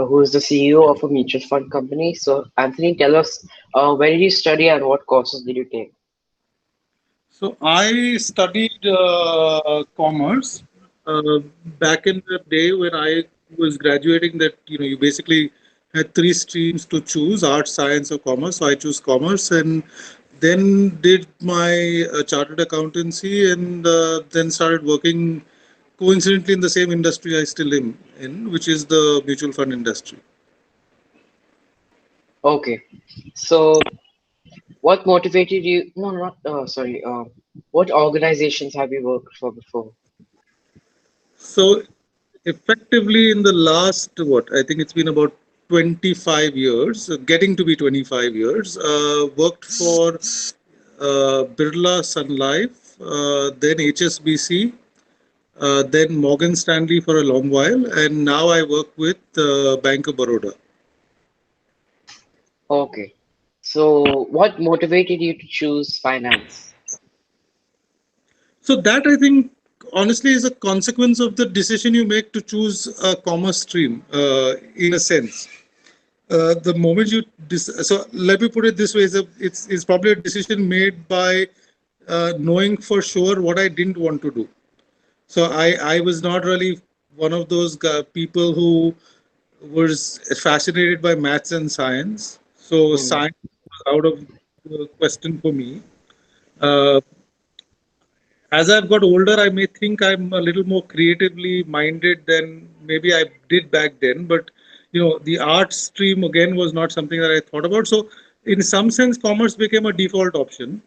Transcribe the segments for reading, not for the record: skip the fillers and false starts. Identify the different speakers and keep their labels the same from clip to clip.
Speaker 1: who is the CEO of a mutual fund company. So, Anthony, tell us, where did you study and what courses did you take?
Speaker 2: So I studied commerce uh, back in the day when I was graduating. That you basically had three streams to choose: art, science, or commerce. So I chose commerce, and then did my chartered accountancy, and then started working coincidentally in the same industry I still am in, which is the mutual fund industry.
Speaker 1: Okay. So, what motivated you? No, not, sorry. What organizations have you worked for before?
Speaker 2: So effectively in the last, what, I think it's been about 25 years, getting to be 25 years, worked for Birla Sun Life, then HSBC, then Morgan Stanley for a long while, and now I work with Bank of Baroda.
Speaker 1: Okay. So, what motivated you to choose finance?
Speaker 2: So that, I think, honestly is a consequence of the decision you make to choose a commerce stream, in a sense. The moment you so let me put it this way: it's probably a decision made by knowing for sure what I didn't want to do. So I was not really one of those people who was fascinated by maths and science. So
Speaker 1: Hmm.
Speaker 2: science was out of the question for me. Uh, as I've got older, I may think I'm a little more creatively minded than maybe I did back then. But the art stream again was not something that I thought about. So, in some sense, commerce became a default option.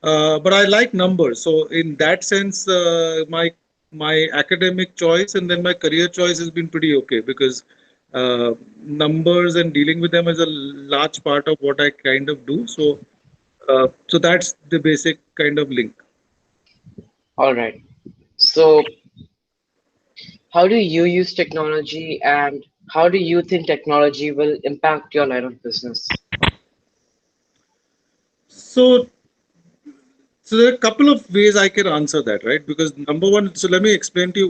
Speaker 2: But I like numbers, so in that sense, my academic choice and then my career choice has been pretty okay because numbers and dealing with them is a large part of what I kind of do. So that's the basic kind of link.
Speaker 1: All right. So, how do you use technology and how do you think technology will impact your line of business?
Speaker 2: So, so there are a couple of ways I can answer that, right? Because number one, so let me explain to you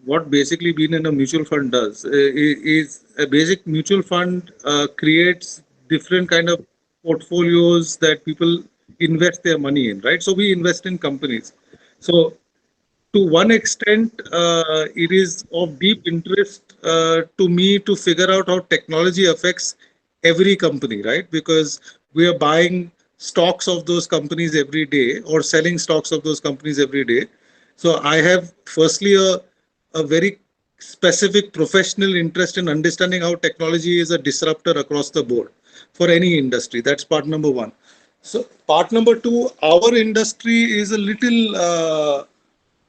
Speaker 2: what basically being in a mutual fund does. Is a basic mutual fund creates different kind of portfolios that people invest their money in, right? So we invest in companies. So to one extent, it is of deep interest to me to figure out how technology affects every company, right? Because we are buying stocks of those companies every day or selling stocks of those companies every day. So I have firstly a very specific professional interest in understanding how technology is a disruptor across the board for any industry. That's part number one. So part number two, our industry is a little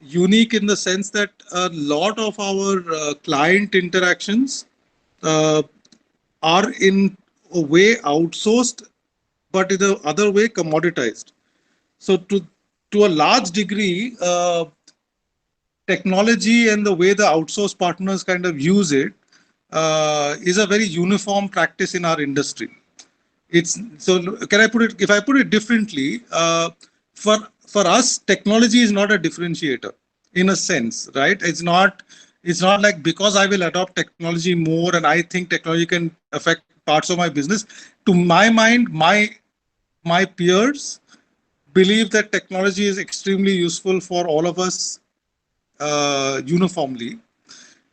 Speaker 2: unique in the sense that a lot of our client interactions uh, are in a way outsourced, but in the other way commoditized. So to a large degree, technology and the way the outsourced partners kind of use it is a very uniform practice in our industry. It's so can I put it if I put it differently, for us technology is not a differentiator in a sense, right? It's not like because I will adopt technology more and I think technology can affect parts of my business. To my mind, my peers believe that technology is extremely useful for all of us uniformly,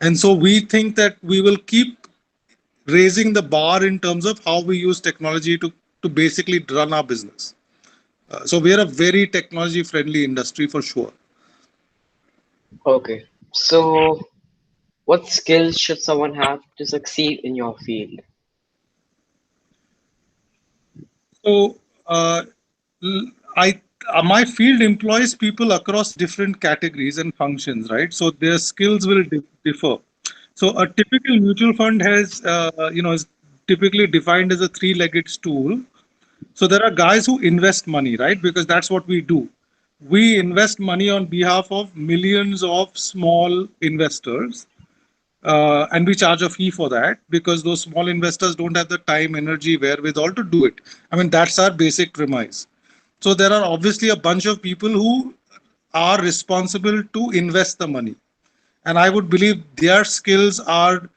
Speaker 2: and so we think that we will keep raising the bar in terms of how we use technology to basically run our business. So we are a very technology friendly industry for sure.
Speaker 1: Okay. So, what skills should someone have to succeed in your field?
Speaker 2: So uh, I my field employs people across different categories and functions, right? So their skills will differ. So a typical mutual fund has is typically defined as a three-legged stool. So there are guys who invest money, right? Because that's what we do. We invest money on behalf of millions of small investors, and we charge a fee for that because those small investors don't have the time, energy, wherewithal to do it. I mean, that's our basic premise. So there are obviously a bunch of people who are responsible to invest the money, and I would believe their skills are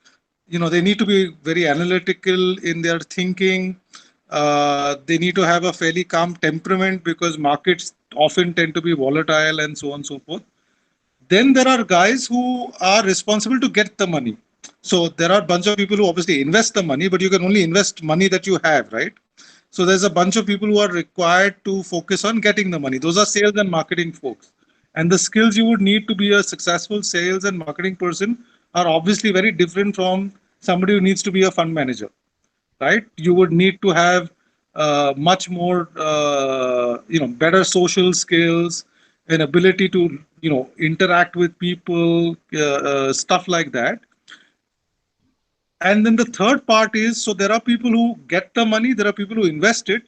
Speaker 2: they need to be very analytical in their thinking. They need to have a fairly calm temperament because markets often tend to be volatile and so on and so forth. Then there are guys who are responsible to get the money. So there are a bunch of people who obviously invest the money, but you can only invest money that you have, right? So there's a bunch of people who are required to focus on getting the money. Those are sales and marketing folks. And the skills you would need to be a successful sales and marketing person are obviously very different from somebody who needs to be a fund manager, right? You would need to have much more, better social skills, an ability to, interact with people, stuff like that. And then the third part is, so there are people who get the money, there are people who invest it.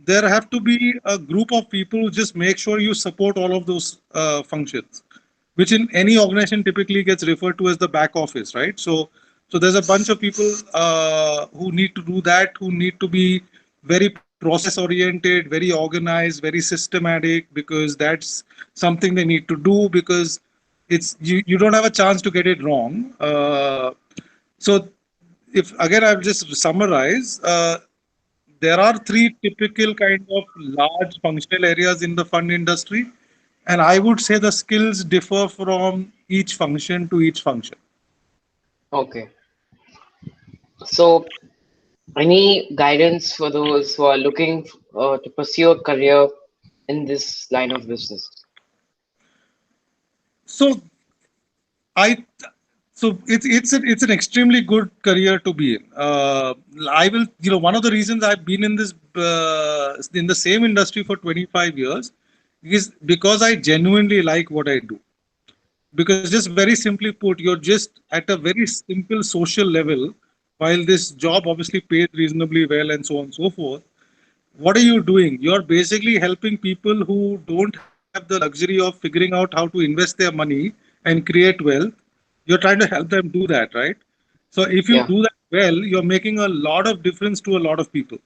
Speaker 2: There have to be a group of people who just make sure you support all of those functions, which in any organization typically gets referred to as the back office, right? So there's a bunch of people who need to do that, who need to be very process oriented, very organized, very systematic, because that's something they need to do, because you don't have a chance to get it wrong. So if again I'll just summarize, there are three typical kind of large functional areas in the fund industry, and I would say the skills differ from each function to each function.
Speaker 1: Okay. So, any guidance for those who are looking to pursue a career in this line of business?
Speaker 2: So I so it's an extremely good career to be in. I will, one of the reasons I've been in this in the same industry for 25 years is because I genuinely like what I do. Because just very simply put, you're just at a very simple social level, while this job obviously pays reasonably well and so on and so forth. What are you doing? You're basically helping people who don't have the luxury of figuring out how to invest their money and create wealth. You're trying to help them do that, right? So if you
Speaker 1: Yeah.
Speaker 2: do that well, you're making a lot of difference to a lot of people.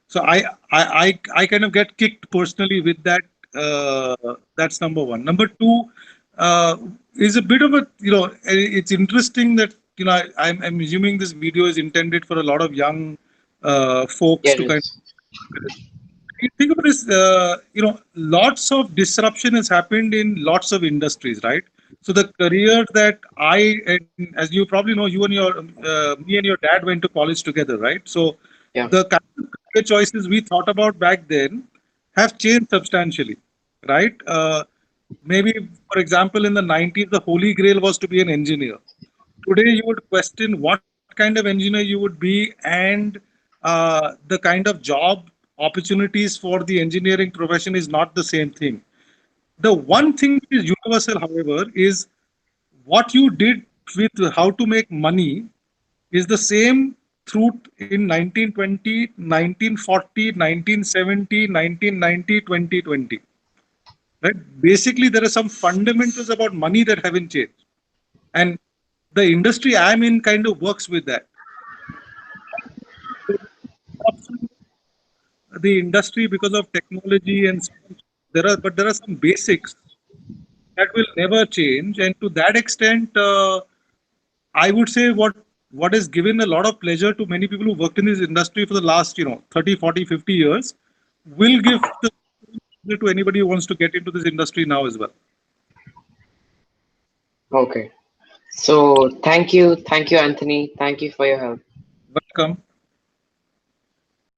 Speaker 2: So I kind of get kicked personally with that. That's number one. Number two uh, is a bit of a, it's interesting that, I'm assuming this video is intended for a lot of young folks
Speaker 1: Yeah,
Speaker 2: to
Speaker 1: it
Speaker 2: kind
Speaker 1: is.
Speaker 2: you think about this, lots of disruption has happened in lots of industries, right? So the career that and as you probably know, you and me and your dad went to college together, right? So
Speaker 1: Yeah.
Speaker 2: the kind of career choices we thought about back then have changed substantially, right? Maybe, for example, in the 90s, the holy grail was to be an engineer. Today, you would question what kind of engineer you would be, and the kind of job opportunities for the engineering profession is not the same thing. The one thing which is universal, however, is what you did with how to make money is the same through in 1920, 1940, 1970, 1990, 2020. Right? Basically, there are some fundamentals about money that haven't changed. And the industry I'm in kind of works with that. The industry, because of technology and so on, there are some basics that will never change, and to that extent, I would say what has given a lot of pleasure to many people who worked in this industry for the last 30, 40, 50 years will give the to anybody who wants to get into this industry now as well.
Speaker 1: Okay. So, thank you, Anthony. Thank you for your help.
Speaker 2: Welcome.